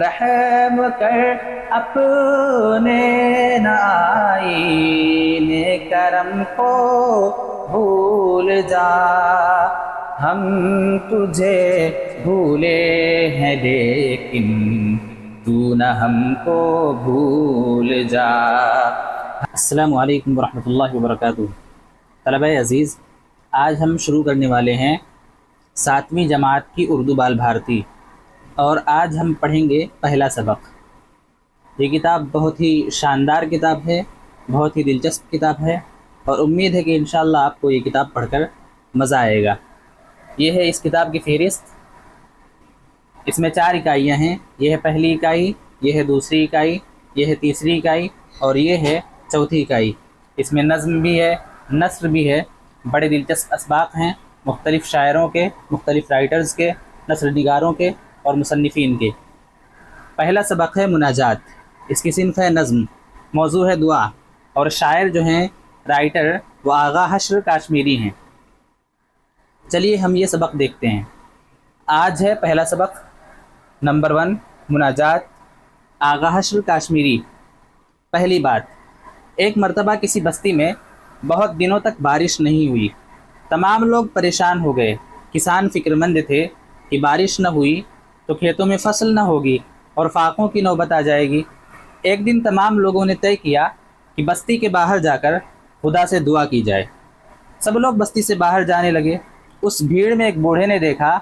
رحم کر اپنے آئین کرم کو بھول جا، ہم تجھے بھولے ہیں لیکن تو نہ ہم کو بھول جا۔ السلام علیکم ورحمۃ اللہ وبرکاتہ۔ طلبہ عزیز، آج ہم شروع کرنے والے ہیں 7ویں جماعت کی اردو بال بھارتی، اور آج ہم پڑھیں گے پہلا سبق۔ یہ کتاب بہت ہی شاندار کتاب ہے، بہت ہی دلچسپ کتاب ہے، اور امید ہے کہ انشاءاللہ آپ کو یہ کتاب پڑھ کر مزہ آئے گا۔ یہ ہے اس کتاب کی فہرست۔ اس میں 4 اکائیاں ہیں۔ یہ ہے پہلی اکائی، یہ ہے دوسری اکائی، یہ ہے تیسری اکائی، اور یہ ہے چوتھی اکائی۔ اس میں نظم بھی ہے، نثر بھی ہے، بڑے دلچسپ اسباق ہیں، مختلف شاعروں کے، مختلف رائٹرز کے، نثر نگاروں کے اور مصنفین کے۔ پہلا سبق ہے مناجات۔ اس کی صنف ہے نظم، موضوع ہے دعا، اور شاعر جو ہیں، رائٹر، وہ آغا حشر کاشمیری ہیں۔ چلیے ہم یہ سبق دیکھتے ہیں۔ آج ہے پہلا سبق، نمبر 1، مناجات، آغا حشر کاشمیری۔ پہلی بات، ایک مرتبہ کسی بستی میں بہت دنوں تک بارش نہیں ہوئی۔ تمام لوگ پریشان ہو گئے۔ کسان فکر مند تھے کہ بارش نہ ہوئی تو کھیتوں میں فصل نہ ہوگی اور فاقوں کی نوبت آ جائے گی۔ ایک دن تمام لوگوں نے طے کیا کہ بستی کے باہر جا کر خدا سے دعا کی جائے۔ سب لوگ بستی سے باہر جانے لگے۔ اس بھیڑ میں ایک بوڑھے نے دیکھا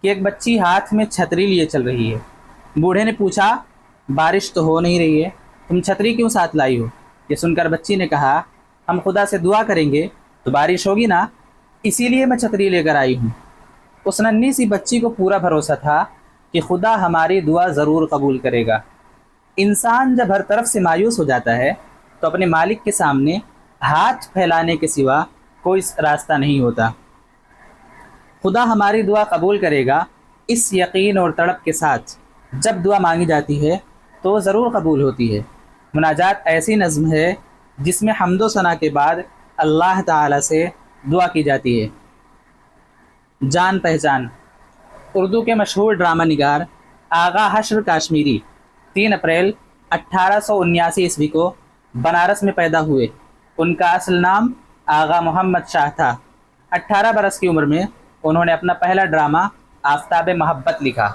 کہ ایک بچی ہاتھ میں چھتری لیے چل رہی ہے۔ بوڑھے نے پوچھا، بارش تو ہو نہیں رہی ہے، تم چھتری کیوں ساتھ لائی ہو؟ یہ سن کر بچی نے کہا، ہم خدا سے دعا کریں گے تو بارش ہوگی نا، اسی لیے میں چھتری لے کر آئی ہوں۔ اس ننھی سی بچی کو پورا بھروسہ تھا کہ خدا ہماری دعا ضرور قبول کرے گا۔ انسان جب ہر طرف سے مایوس ہو جاتا ہے تو اپنے مالک کے سامنے ہاتھ پھیلانے کے سوا کوئی راستہ نہیں ہوتا۔ خدا ہماری دعا قبول کرے گا، اس یقین اور تڑپ کے ساتھ جب دعا مانگی جاتی ہے تو وہ ضرور قبول ہوتی ہے۔ مناجات ایسی نظم ہے جس میں حمد و ثنا کے بعد اللہ تعالی سے دعا کی جاتی ہے۔ جان پہچان۔ اردو کے مشہور ڈرامہ نگار آغا حشر کاشمیری 3 اپریل 1879 عیسوی کو بنارس میں پیدا ہوئے۔ ان کا اصل نام آغا محمد شاہ تھا۔ 18 برس کی عمر میں انہوں نے اپنا پہلا ڈرامہ آفتاب محبت لکھا۔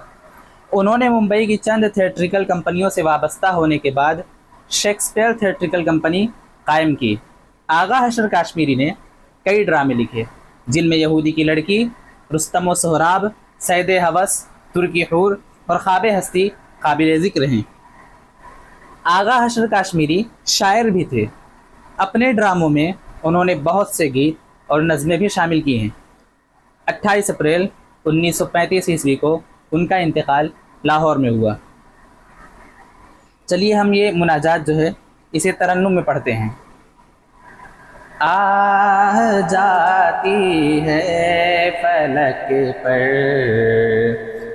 انہوں نے ممبئی کی چند تھیٹریکل کمپنیوں سے وابستہ ہونے کے بعد شیکسپیئر تھیٹریکل کمپنی قائم کی۔ آغا حشر کاشمیری نے کئی ڈرامے لکھے جن میں یہودی کی لڑکی، رستم و سہراب، صید ہوس، ترکی حور اور خواب ہستی قابل ذکر ہیں۔ آغا حشر کاشمیری شاعر بھی تھے۔ اپنے ڈراموں میں انہوں نے بہت سے گیت اور نظمیں بھی شامل کی ہیں۔ 28 اپریل 1935 عیسوی کو ان کا انتقال لاہور میں ہوا۔ چلیے ہم یہ مناجات جو ہے اسے ترنم میں پڑھتے ہیں۔ آہ جاتی ہے فلک پر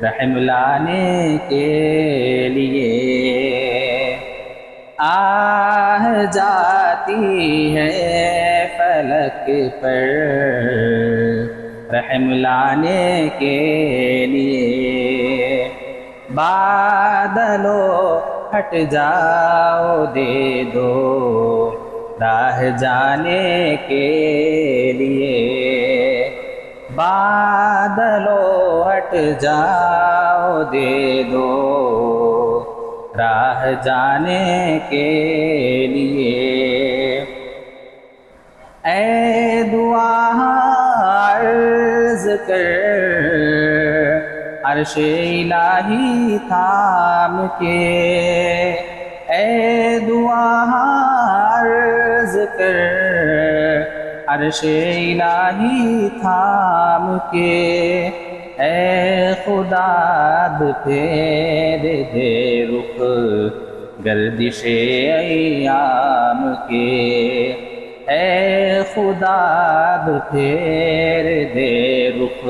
رحم لانے کے لیے، آہ جاتی ہے فلک پر رحم لانے کے لیے، بادلو ہٹ جاؤ دے دو راہ جانے کے لیے، بادلو ہٹ جاؤ دے دو راہ جانے کے لیے، اے دعا عرض کر عرش الہی تھام کے، اے دعا عرض کر عرش الہی تھام کے، اے خدا اب پھیر دے رخ گردش ایام کے، اے خدا اب پھیر دے رخ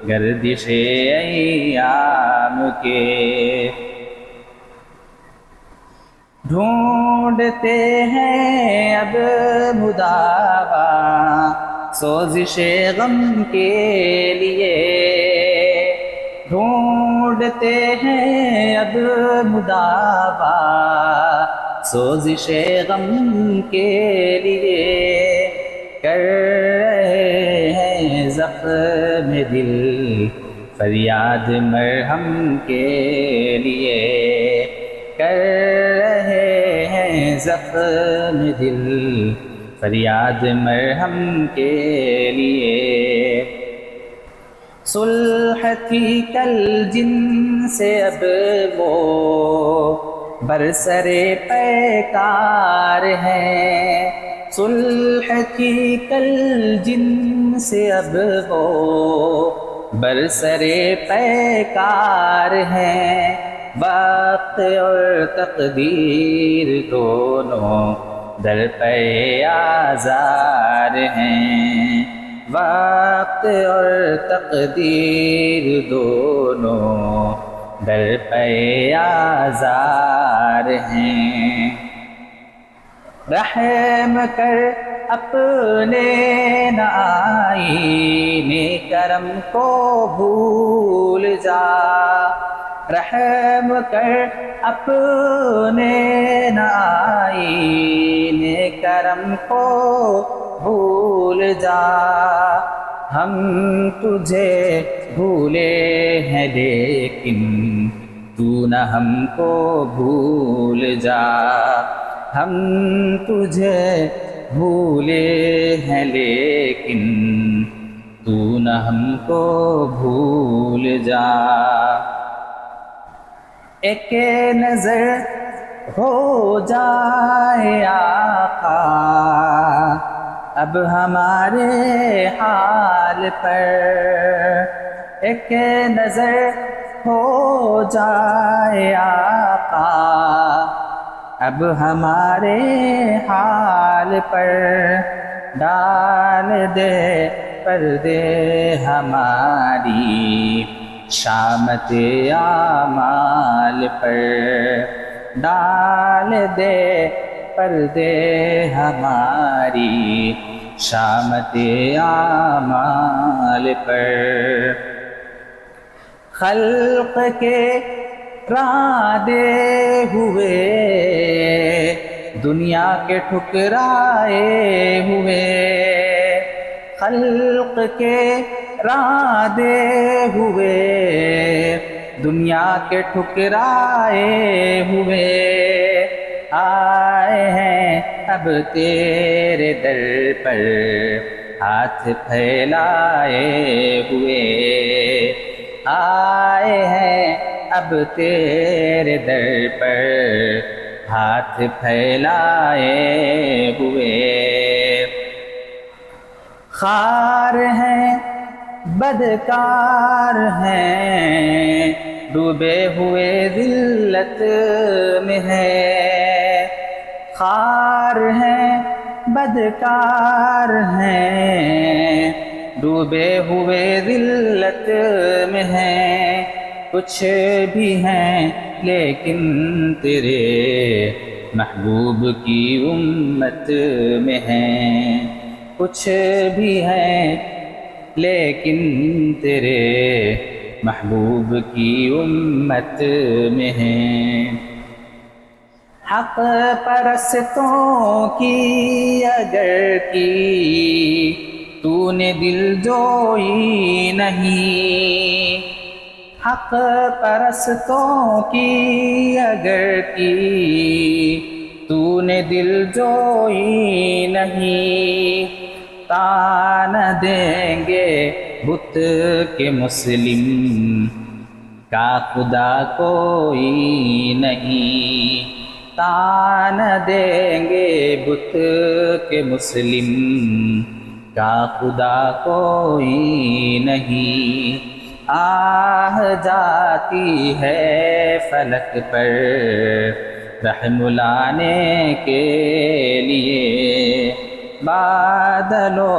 گردش ایام کے، ڈھونڈتے ہیں اب مداوا سوزش غم کے لیے، ڈھونڈ ڈھونڈتے ہیں اب مداوا سوزش غم کے لیے، کر رہے ہیں زخم دل فریاد مرہم کے لیے، کر رہے ہیں زخم دل فریاد مرہم کے لیے۔ صلح تھی کل جن سے اب وہ برسر پیکار ہے، صلح تھی کل جن سے اب وہ برسر پیکار ہے، وقت اور تقدیر دونوں در پہ آزار ہیں، وقت اور تقدیر دونوں در پہ آزار ہیں۔ رحم کر اپنے نہ آئین کرم کو بھول جا، رحم کر اپنے نہ آئین کرم کو بھول جا، ہم تجھے بھولے ہیں لیکن تو نہ ہم کو بھول جا، ہم تجھے بھولے ہیں لیکن تو نہ ہم کو بھول جا۔ ایک نظر ہو جائے آقا اب ہمارے حال پر، ایک نظر ہو جائے آقا اب ہمارے حال پر، ڈال دے پردے ہماری شامت اعمال پر، ڈال دے پردے ہماری شامت اعمال پر۔ خلق کے رادے ہوئے دنیا کے ٹھکرائے ہوئے، خلق کے رادے ہوئے دنیا کے ٹھکرائے ہوئے، آئے ہیں اب تیرے در پر ہاتھ پھیلائے ہوئے، آئے ہیں اب تیرے در پر ہاتھ پھیلائے ہوئے۔ خار ہیں بدکار ہیں ڈوبے ہوئے ذلت میں ہے، خار ہیں بدکار ہیں ڈوبے ہوئے ذلت میں ہیں، کچھ بھی ہیں لیکن تیرے محبوب کی امت میں ہیں، کچھ بھی ہیں لیکن تیرے محبوب کی امت میں ہیں۔ حق پرستوں کی اگر کی تو نے دل جوئی نہیں، حق پرستوں کی اگر کی تو نے دل جوئی نہیں، تان دیں گے بت کے مسلم کا خدا کوئی نہیں، تان دیں گے بت کے مسلم کا خدا کوئی نہیں، آہ جاتی ہے فلک پر رحم لانے کے لیے، بادلو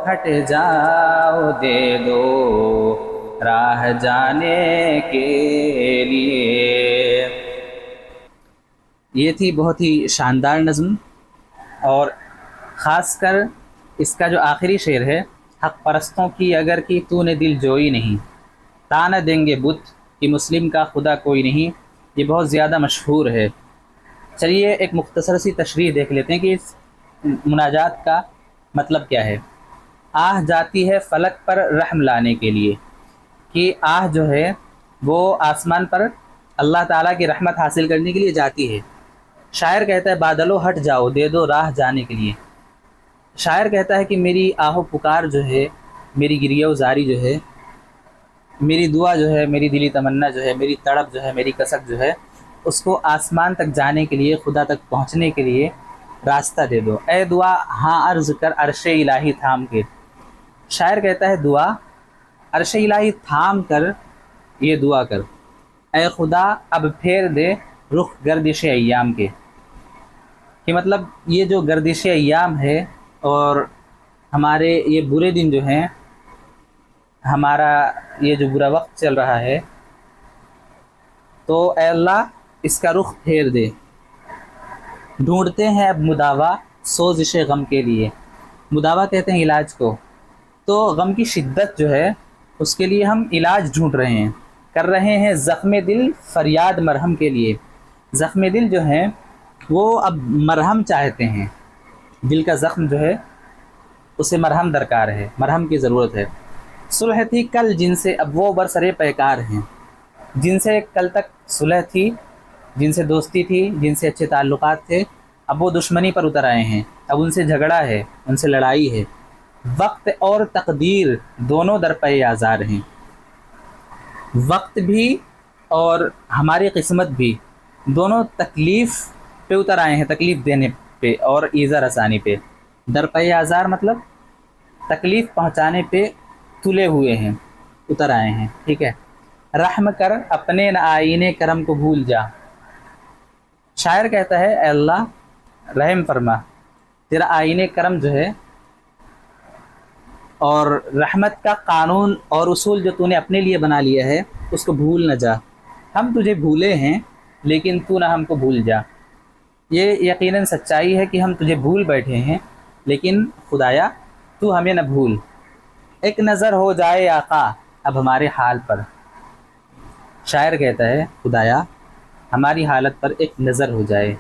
ہٹ جاؤ دے دو راہ جانے کے لیے۔ یہ تھی بہت ہی شاندار نظم، اور خاص کر اس کا جو آخری شعر ہے، حق پرستوں کی اگر کی تو نے دل جوئی نہیں، تانا دیں گے بت کہ مسلم کا خدا کوئی نہیں، یہ بہت زیادہ مشہور ہے۔ چلیے ایک مختصر سی تشریح دیکھ لیتے ہیں کہ اس مناجات کا مطلب کیا ہے۔ آہ جاتی ہے فلک پر رحم لانے کے لیے، کہ آہ جو ہے وہ آسمان پر اللہ تعالیٰ کی رحمت حاصل کرنے کے لیے جاتی ہے۔ شاعر کہتا ہے بادلو ہٹ جاؤ دے دو راہ جانے کے لیے۔ شاعر کہتا ہے کہ میری آہ و پکار جو ہے، میری گریہ و زاری جو ہے، میری دعا جو ہے، میری دلی تمنا جو ہے، میری تڑپ جو ہے، میری کسک جو ہے، اس کو آسمان تک جانے کے لیے، خدا تک پہنچنے کے لیے راستہ دے دو۔ اے دعا ہاں عرض کر عرش الہی تھام کے۔ شاعر کہتا ہے دعا عرش الہی تھام کر یہ دعا کر، اے خدا اب پھیر دے رخ گردش ایام کے۔ کہ مطلب یہ جو گردش ایام ہے اور ہمارے یہ برے دن جو ہیں، ہمارا یہ جو برا وقت چل رہا ہے، تو اے اللہ اس کا رخ پھیر دے۔ ڈھونڈتے ہیں اب مداوا سوزش غم کے لیے۔ مداوا کہتے ہیں علاج کو، تو غم کی شدت جو ہے اس کے لیے ہم علاج ڈھونڈ رہے ہیں، کر رہے ہیں زخم دل فریاد مرہم کے لیے۔ زخم دل جو ہیں وہ اب مرہم چاہتے ہیں، دل کا زخم جو ہے اسے مرہم درکار ہے، مرہم کی ضرورت ہے۔ صلح تھی کل جن سے اب وہ برسرے پیکار ہیں۔ جن سے کل تک صلح تھی، جن سے دوستی تھی، جن سے اچھے تعلقات تھے، اب وہ دشمنی پر اتر آئے ہیں، اب ان سے جھگڑا ہے، ان سے لڑائی ہے۔ وقت اور تقدیر دونوں در پہ آزار ہیں۔ وقت بھی اور ہماری قسمت بھی دونوں تکلیف پہ اتر آئے ہیں، تکلیف دینے پہ اور ایذا رسانی پہ۔ در پہ آزار مطلب تکلیف پہنچانے پہ تلے ہوئے ہیں، اتر آئے ہیں، ٹھیک ہے۔ رحم کر اپنے نہ آئینے کرم کو بھول جا۔ شاعر کہتا ہے اے اللہ رحم فرما، تیرا آئین کرم جو ہے اور رحمت کا قانون اور اصول جو تو نے اپنے لیے بنا لیا ہے اس کو بھول نہ جا۔ ہم تجھے بھولے ہیں لیکن تو نہ ہم کو بھول جا۔ یہ یقیناً سچائی ہے کہ ہم تجھے بھول بیٹھے ہیں، لیکن خدایا تو ہمیں نہ بھول۔ ایک نظر ہو جائے آقا اب ہمارے حال پر۔ شاعر کہتا ہے خدایا ہماری حالت پر ایک نظر ہو جائے،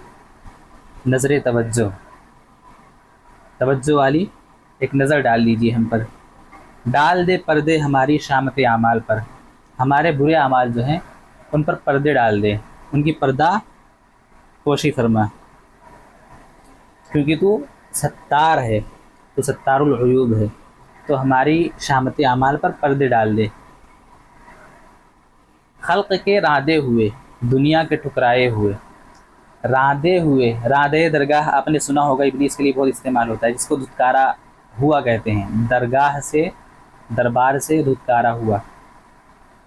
نظر توجہ، توجہ والی ایک نظر ڈال دیجیے ہم پر۔ ڈال دے پردے ہماری شامت اعمال پر۔ ہمارے برے اعمال جو ہیں ان پر پردے ڈال دے، ان کی پردہ پوشی فرما، کیونکہ تو ستار ہے، تو ستار العیوب ہے، تو ہماری شامت اعمال پر پردے ڈال دے۔ خلق کے راندے ہوئے دنیا کے ٹھکرائے ہوئے، راندے ہوئے، راندے درگاہ آپ نے سنا ہوگا، ابلیس کے لیے بہت استعمال ہوتا ہے، جس کو دھتکارا ہوا کہتے ہیں، درگاہ سے، دربار سے دھتکارا ہوا۔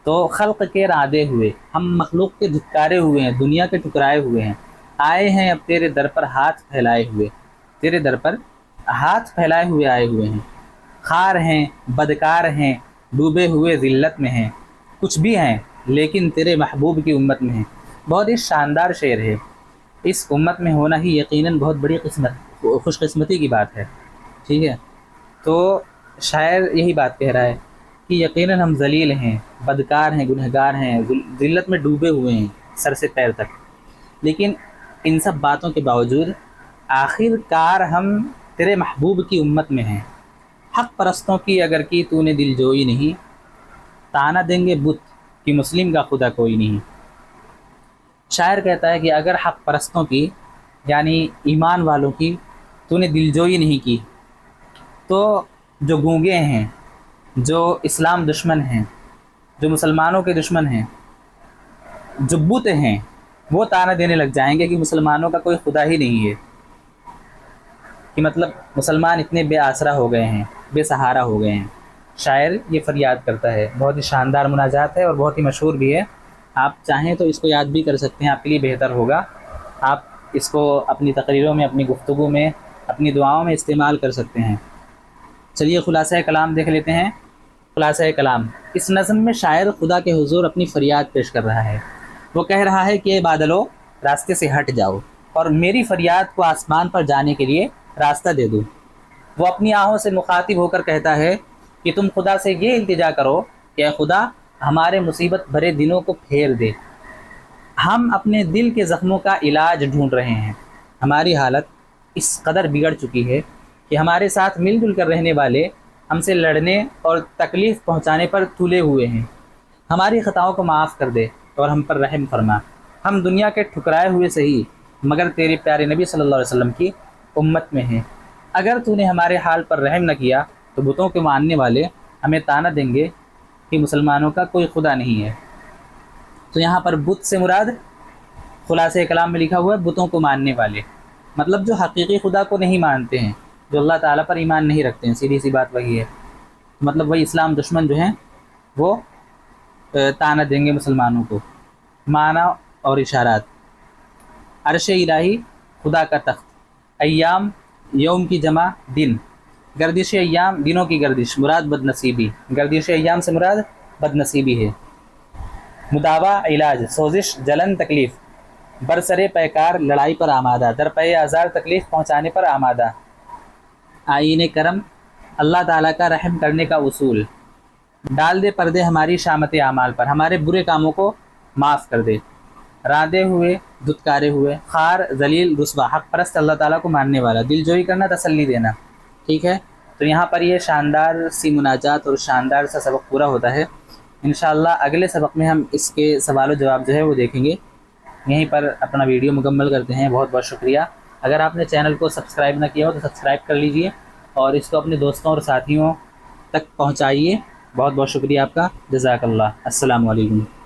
تو خلق کے راندے ہوئے، ہم مخلوق کے دھتکارے ہوئے ہیں، دنیا کے ٹکرائے ہوئے ہیں، آئے ہیں اب تیرے در پر ہاتھ پھیلائے ہوئے، تیرے در پر ہاتھ پھیلائے ہوئے آئے ہوئے ہیں۔ خار ہیں، بدکار ہیں، ڈوبے ہوئے ذلت میں ہیں، کچھ بھی ہیں لیکن تیرے محبوب کی امت میں ہیں۔ بہت ہی شاندار شعر ہے۔ اس امت میں ہونا ہی یقیناً بہت بڑی خوش قسمتی کی بات ہے، ٹھیک ہے۔ تو شاعر یہی بات کہہ رہا ہے کہ یقیناً ہم ذلیل ہیں، بدکار ہیں، گنہگار ہیں، ذلت میں ڈوبے ہوئے ہیں سر سے پیر تک، لیکن ان سب باتوں کے باوجود آخر کار ہم تیرے محبوب کی امت میں ہیں۔ حق پرستوں کی اگر کی تو نے دل جوئی نہیں، تانا دیں گے بت کہ مسلم کا خدا کوئی نہیں۔ شاعر کہتا ہے کہ اگر حق پرستوں کی یعنی ایمان والوں کی تو نے دل جوئی نہیں کی، تو جو گونگے ہیں، جو اسلام دشمن ہیں، جو مسلمانوں کے دشمن ہیں، جو بت ہیں، وہ تانا دینے لگ جائیں گے کہ مسلمانوں کا کوئی خدا ہی نہیں ہے، کہ مطلب مسلمان اتنے بے آسرا ہو گئے ہیں، بے سہارا ہو گئے ہیں۔ شاعر یہ فریاد کرتا ہے، بہت ہی شاندار مناجات ہے اور بہت ہی مشہور بھی ہے۔ آپ چاہیں تو اس کو یاد بھی کر سکتے ہیں، آپ کے لیے بہتر ہوگا۔ آپ اس کو اپنی تقریروں میں، اپنی گفتگو میں، اپنی دعاؤں میں استعمال کر سکتے ہیں۔ چلیے خلاصہ کلام دیکھ لیتے ہیں۔ خلاصہ کلام، اس نظم میں شاعر خدا کے حضور اپنی فریاد پیش کر رہا ہے۔ وہ کہہ رہا ہے کہ اے بادلو راستے سے ہٹ جاؤ اور میری فریاد کو آسمان پر جانے کے لیے راستہ دے دو۔ وہ اپنی آہوں سے مخاطب ہو کر کہتا ہے کہ تم خدا سے یہ التجا کرو کہ اے خدا ہمارے مصیبت بھرے دنوں کو پھیر دے۔ ہم اپنے دل کے زخموں کا علاج ڈھونڈ رہے ہیں۔ ہماری حالت اس قدر بگڑ چکی ہے کہ ہمارے ساتھ مل جل کر رہنے والے ہم سے لڑنے اور تکلیف پہنچانے پر تلے ہوئے ہیں۔ ہماری خطاؤں کو معاف کر دے اور ہم پر رحم فرما۔ ہم دنیا کے ٹھکرائے ہوئے صحیح، مگر تیرے پیارے نبی صلی اللہ علیہ وسلم کی امت میں ہیں۔ اگر تو نے ہمارے حال پر رحم نہ کیا تو بتوں کے ماننے والے ہمیں طعنہ دیں گے کہ مسلمانوں کا کوئی خدا نہیں ہے۔ تو یہاں پر بت سے مراد خلاصہ کلام میں لکھا ہوا ہے بتوں کو ماننے والے، مطلب جو حقیقی خدا کو نہیں مانتے ہیں، جو اللہ تعالیٰ پر ایمان نہیں رکھتے ہیں، سیدھی سی بات وہی ہے۔ مطلب وہی اسلام دشمن جو ہیں وہ طعنہ دیں گے مسلمانوں کو۔ معنی اور اشارات: عرش الہی خدا کا تخت، ایام یوم کی جمع دن، گردش ایام دنوں کی گردش مراد بد نصیبی، گردش ایام سے مراد بد نصیبی ہے۔ مداوا علاج، سوزش جلن تکلیف، برسر پیکار لڑائی پر آمادہ، درپے آزار تکلیف پہنچانے پر آمادہ۔ آئین کرم اللہ تعالیٰ کا رحم کرنے کا اصول، ڈال دے پردے ہماری شامت اعمال پر، ہمارے برے کاموں کو معاف کر دے۔ راندے ہوئے دھتکارے ہوئے، خار ذلیل رسوا، حق پرست اللہ تعالیٰ کو ماننے والا، دل جوئی کرنا تسلی دینا۔ ٹھیک ہے، تو یہاں پر یہ شاندار سی مناجات اور شاندار سا سبق پورا ہوتا ہے۔ انشاءاللہ اگلے سبق میں ہم اس کے سوال و جواب جو ہے وہ دیکھیں گے۔ یہیں پر اپنا ویڈیو مکمل کرتے ہیں۔ بہت بہت شکریہ۔ اگر آپ نے چینل کو سبسکرائب نہ کیا ہو تو سبسکرائب کر لیجئے اور اس کو اپنے دوستوں اور ساتھیوں تک پہنچائیے۔ بہت بہت شکریہ آپ کا، جزاک اللہ۔ السلام علیکم۔